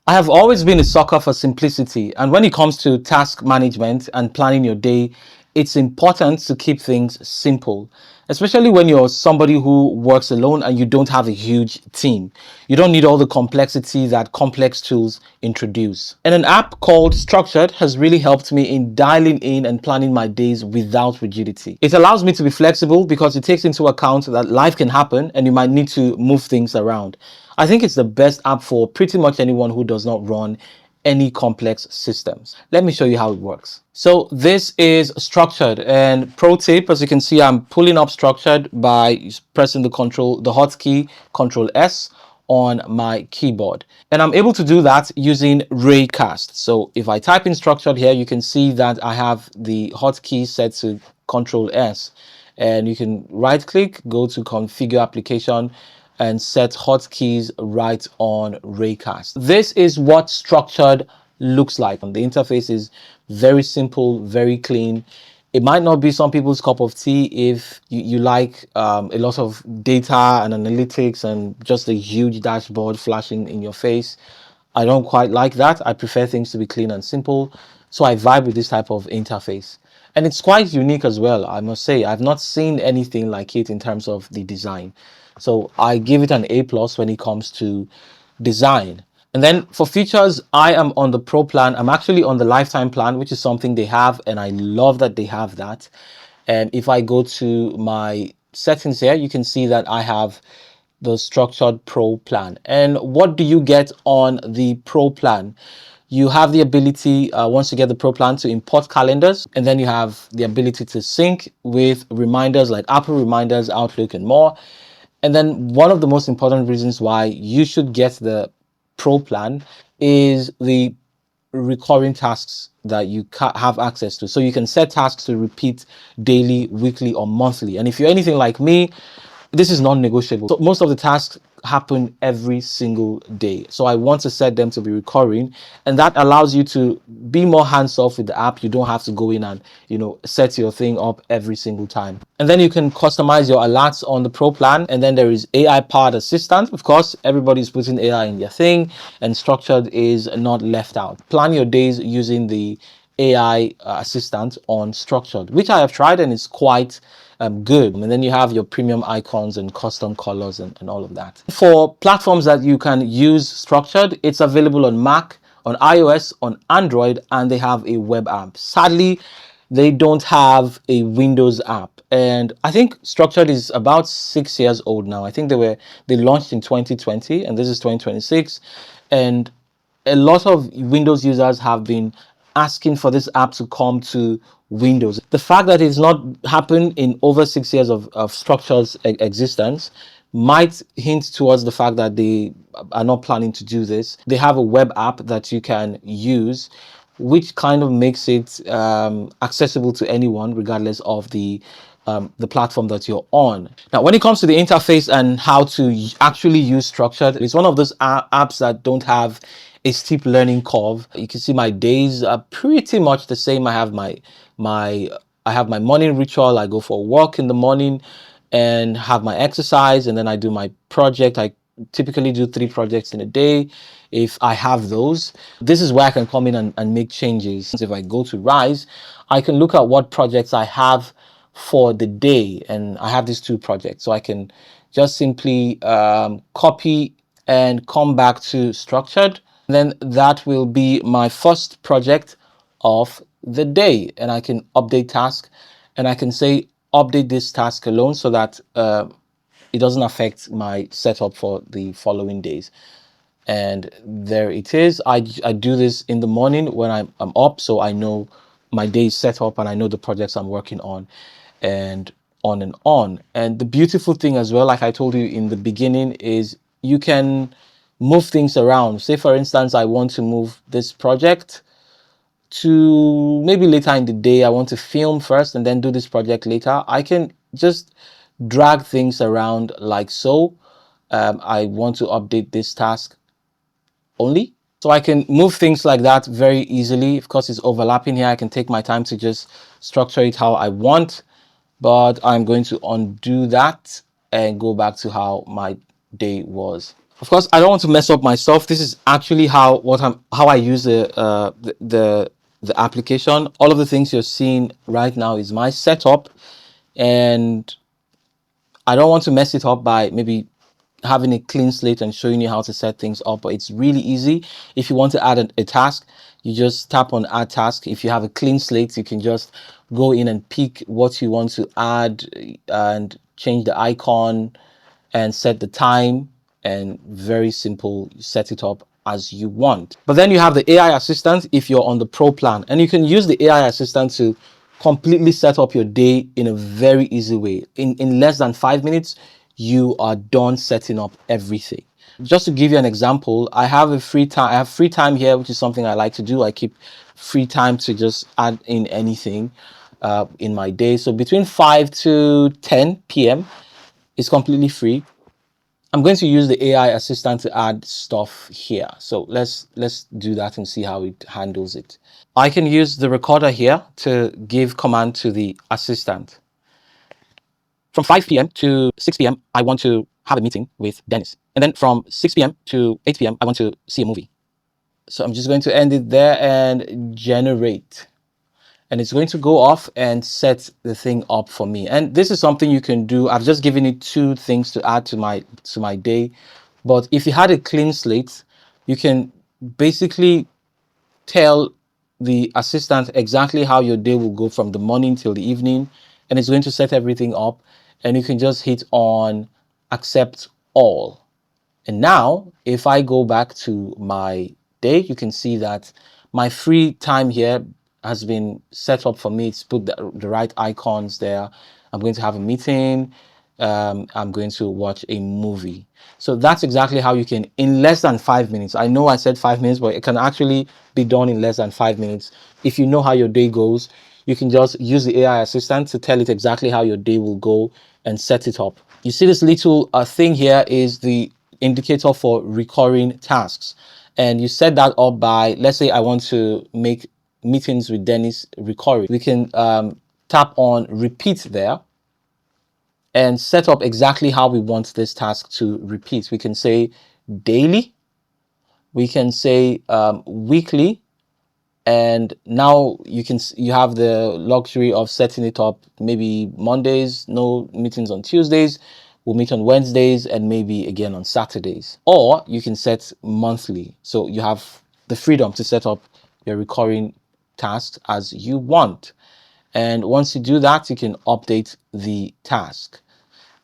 I have always been a sucker for simplicity, and when it comes to task management and planning your day, it's important to keep things simple, especially when you're somebody who works alone and you don't have a huge team. You don't need all the complexity that complex tools introduce. And an app called Structured has really helped me in dialing in and planning my days without rigidity. It allows me to be flexible because it takes into account that life can happen and you might need to move things around. I think it's the best app for pretty much anyone who does not run any complex systems. Let me show you how it works. So this is Structured, and pro tip, as you can see, I'm pulling up Structured by pressing the hotkey Control S on my keyboard, and I'm able to do that using Raycast. So if I type in Structured here, you can see that I have the hotkey set to Control S, and you can right click, go to configure application, and set hotkeys right on Raycast. This is what Structured looks like. The interface is very simple, very clean. It might not be some people's cup of tea if you like a lot of data and analytics and just a huge dashboard flashing in your face. I don't quite like that. I prefer things to be clean and simple. So I vibe with this type of interface. And it's quite unique as well, I must say. I've not seen anything like it in terms of the design. So I give it an A plus when it comes to design. And then for features, I am on the pro plan. I'm actually on the lifetime plan, which is something they have, and I love that they have that. And if I go to my settings here, you can see that I have the Structured Pro plan. And what do you get on the Pro plan? You have the ability, once you get the Pro plan, to import calendars, and then you have the ability to sync with reminders like Apple Reminders, Outlook, and more. And then one of the most important reasons why you should get the Pro plan is the recurring tasks that you have access to. So you can set tasks to repeat daily, weekly, or monthly. And if you're anything like me, this is non-negotiable. So most of the tasks happen every single day. So I want to set them to be recurring, and that allows you to be more hands-off with the app. You don't have to go in and, set your thing up every single time. And then you can customize your alerts on the Pro plan. And then there is AI powered assistant. Of course, everybody's putting AI in their thing, and Structured is not left out. Plan your days using the AI assistant on Structured, which I have tried, and it's quite good. And then you have your premium icons and custom colors and all of that. For platforms that you can use Structured, it's available on Mac, on iOS, on Android, and they have a web app. Sadly, they don't have a Windows app. And I think Structured is about 6 years old now. I think they launched in 2020, and this is 2026. And a lot of Windows users have been asking for this app to come to Windows. The fact that it's not happened in over 6 years of Structured's existence might hint towards the fact that they are not planning to do this. They have a web app that you can use, which kind of makes it accessible to anyone, regardless of the platform that you're on. Now, when it comes to the interface and how to actually use Structured, it's one of those apps that don't have a steep learning curve. You can see my days are pretty much the same. I have my morning ritual. I go for a walk in the morning and have my exercise, and then I do my project. I typically do 3 projects in a day if I have those. This is where I can come in and make changes. If I go to Rise, I can look at what projects I have for the day, and I have these 2 projects, so I can just simply copy and come back to Structured. And then that will be my first project of the day, and I can update task, and I can say update this task alone so that it doesn't affect my setup for the following days. And there it is. I do this in the morning when I'm up, so I know my day is set up and I know the projects I'm working on, and on and on. And the beautiful thing as well, like I told you in the beginning, is you can move things around. Say for instance, I want to move this project to maybe later in the day. I want to film first and then do this project later. I can just drag things around like so. I want to update this task only. So I can move things like that very easily. Of course, it's overlapping here. I can take my time to just structure it how I want, but I'm going to undo that and go back to how my day was. Of course, I don't want to mess up myself. This is actually how I use the application. All of the things you're seeing right now is my setup, and I don't want to mess it up by maybe having a clean slate and showing you how to set things up. But it's really easy. If you want to add a task, you just tap on add task. If you have a clean slate, you can just go in and pick what you want to add and change the icon and set the time, and very simple, you set it up as you want. But then you have the AI assistant if you're on the pro plan, and you can use the AI assistant to completely set up your day in a very easy way. In less than 5 minutes, you are done setting up everything. Just to give you an example, I have free time here, which is something I like to do. I keep free time to just add in anything in my day. So between 5 to 10 p.m. is completely free. I'm going to use the AI assistant to add stuff here. So let's do that and see how it handles it. I can use the recorder here to give command to the assistant. From 5 p.m. to 6 p.m., I want to have a meeting with Dennis. And then from 6 p.m. to 8 p.m., I want to see a movie. So I'm just going to end it there and generate. And it's going to go off and set the thing up for me. And this is something you can do. I've just given it 2 things to add to my day. But if you had a clean slate, you can basically tell the assistant exactly how your day will go from the morning till the evening, and it's going to set everything up, and you can just hit on accept all. And now, if I go back to my day, you can see that my free time here has been set up for me. It's put the right icons there. I'm going to have a meeting. I'm going to watch a movie. So that's exactly how you can, in less than 5 minutes. I know I said 5 minutes, but it can actually be done in less than 5 minutes. If you know how your day goes, you can just use the AI assistant to tell it exactly how your day will go and set it up. You see this little thing here is the indicator for recurring tasks. And you set that up by, let's say I want to make meetings with Dennis recurring. We can tap on repeat there and set up exactly how we want this task to repeat. We can say daily, we can say weekly, and now you have the luxury of setting it up. Maybe Mondays, no meetings on Tuesdays, we'll meet on Wednesdays, and maybe again on Saturdays. Or you can set monthly, so you have the freedom to set up your recurring tasks as you want. And once you do that, you can update the task,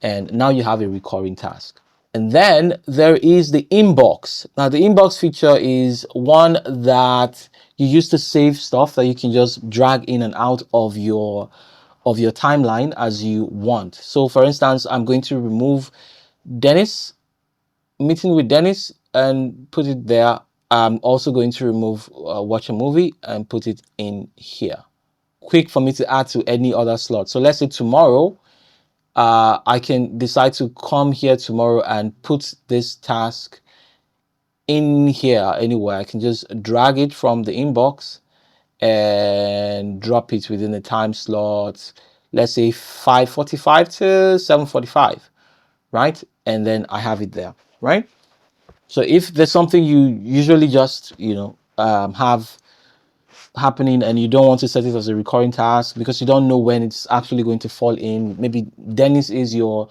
and now you have a recurring task. And then there is the inbox. Now, the inbox feature is one that you use to save stuff that you can just drag in and out of your timeline as you want. So for instance, I'm going to remove Dennis, meeting with Dennis, and put it there. I'm also going to remove watch a movie and put it in here. Quick for me to add to any other slot. So let's say tomorrow, I can decide to come here tomorrow and put this task in here anywhere. I can just drag it from the inbox and drop it within the time slot. Let's say 5:45 to 7:45, right? And then I have it there, right? So if there's something you usually just, have happening and you don't want to set it as a recurring task because you don't know when it's actually going to fall in, maybe Dennis is your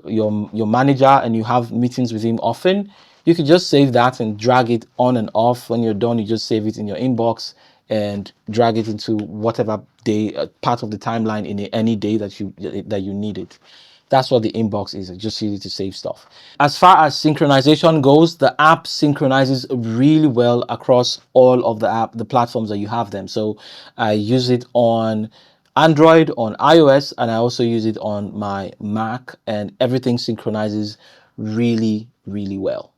manager and you have meetings with him often, you could just save that and drag it on and off. When you're done, you just save it in your inbox and drag it into whatever day, part of the timeline in any day that you need it. That's what the inbox is. I just use it to save stuff. As far as synchronization goes, the app synchronizes really well across all of the platforms that you have them. So I use it on Android, on iOS, and I also use it on my Mac, and everything synchronizes really, really well.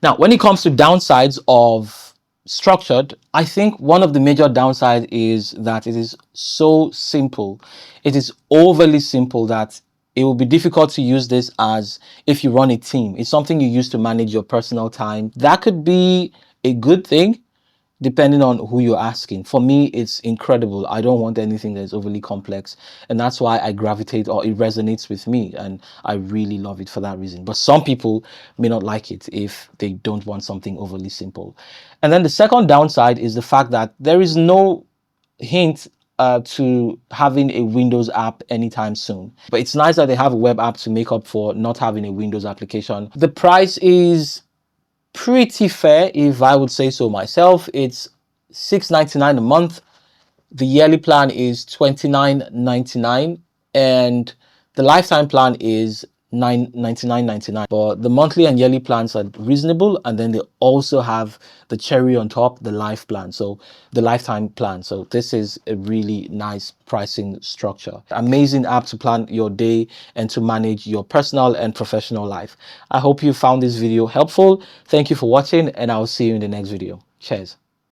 Now, when it comes to downsides of structured, I think one of the major downsides is that it is so simple. It is overly simple that it will be difficult to use this as if you run a team. It's something you use to manage your personal time. That could be a good thing, depending on who you're asking. For me, it's incredible. I don't want anything that's overly complex, and that's why I gravitate, or it resonates with me, and I really love it for that reason. But some people may not like it if they don't want something overly simple. And then the second downside is the fact that there is no hint to having a Windows app anytime soon. But it's nice that they have a web app to make up for not having a Windows application. The price is pretty fair, if I would say so myself. It's $6.99 a month. The yearly plan is $29.99, and the lifetime plan is $99.99. But the monthly and yearly plans are reasonable, and then they also have the cherry on top, the life plan, so the lifetime plan. So this is a really nice pricing structure. Amazing app to plan your day and to manage your personal and professional life. I hope you found this video helpful. Thank you for watching, and I'll see you in the next video. Cheers.